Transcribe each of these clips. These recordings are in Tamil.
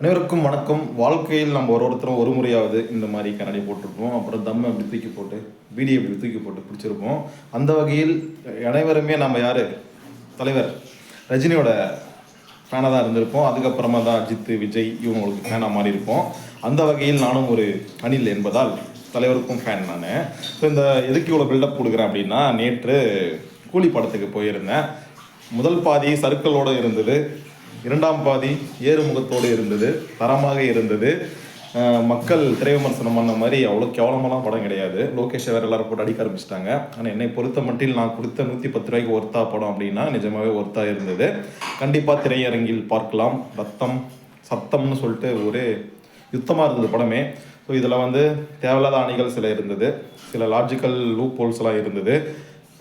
அனைவருக்கும் வணக்கம். வாழ்க்கையில் நம்ம ஒருத்தரும் ஒரு முறையாவது இந்த மாதிரி கண்ணாடி போட்டிருப்போம். அப்புறம் தம்மை அப்படி தூக்கி போட்டு பீடியை அப்படி தூக்கி போட்டு பிடிச்சிருப்போம். அந்த வகையில் அனைவருமே நம்ம யார், தலைவர் ரஜினியோட ஃபேனாக தான் இருந்திருப்போம். அதுக்கப்புறமா தான் அஜித், விஜய் இவங்களுக்கு ஃபேனாக மாறி இருப்போம். அந்த வகையில் நானும் ஒரு அணில் என்பதால் தலைவருக்கும் ஃபேன் நான். ஸோ இந்த எதுக்கு இவ்வளோ பில்டப் கொடுக்குறேன் அப்படின்னா, நேற்று கூலி படத்துக்கு போயிருந்தேன். முதல் பாதி சர்க்கிளோடு இருந்தது, இரண்டாம் பாதி ஏறுமுகத்தோடு இருந்தது, தரமாக இருந்தது. மக்கள் திரை விமர்சனம் பண்ண மாதிரி அவ்வளோ கேவலமான படம் கிடையாது. லோகேஷை வேறு எல்லாரும் போட்டு அடிக்க ஆரம்பிச்சிட்டாங்க. ஆனால் என்னை பொறுத்த மட்டில் நான் கொடுத்த 110 ரூபாய்க்கு ஒர்த்தா படம் அப்படின்னா நிஜமாகவே ஒர்த்தா இருந்தது. கண்டிப்பாக திரையரங்கில் பார்க்கலாம். ரத்தம் சத்தம்னு சொல்லிட்டு ஒரு யுத்தமாக இருந்தது படமே. ஸோ இதில் தேவையில்லாத அணிகள் சில இருந்தது, சில லாஜிக்கல் லூப் ஹோல்ஸ்லாம் இருந்தது.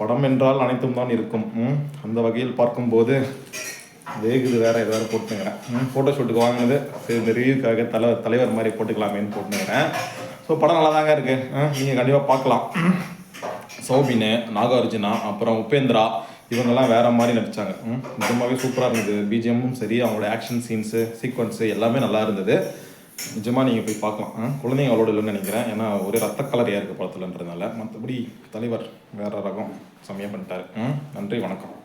படம் என்றால் அனைத்தும் தான் இருக்கும். அந்த வகையில் பார்க்கும்போது வேகுது வேறு எதாவது போட்டுங்கிறேன். ஃபோட்டோ ஷூட்டுக்கு வாங்கினது சரி, இந்த ரிவ்யூக்காக தலைவர் மாதிரி போட்டுக்கலாமேன்னு போட்டுங்கிறேன். ஸோ படம் நல்லா தாங்க இருக்குது, நீங்கள் கண்டிப்பாக பார்க்கலாம். சௌபின், நாகார்ஜுனா, அப்புறம் உபேந்திரா இவங்கெல்லாம் வேறு மாதிரி நடித்தாங்க. நிஜமாகவே சூப்பராக இருந்தது. பிஜிஎம்மும் சரி, அவங்களோட ஆக்ஷன் சீன்ஸு சீக்வன்ஸு எல்லாமே நல்லா இருந்தது. நிஜமாக நீங்கள் போய் பார்க்கலாம். குழந்தைங்க அவளோட இல்லைன்னு நினைக்கிறேன், ஏன்னா ஒரே ரத்த கலரையாக இருக்குது படத்துலன்றதுனால. மற்றபடி தலைவர் வேறு ரகம் செம்மையாக பண்ணிட்டார். நன்றி, வணக்கம்.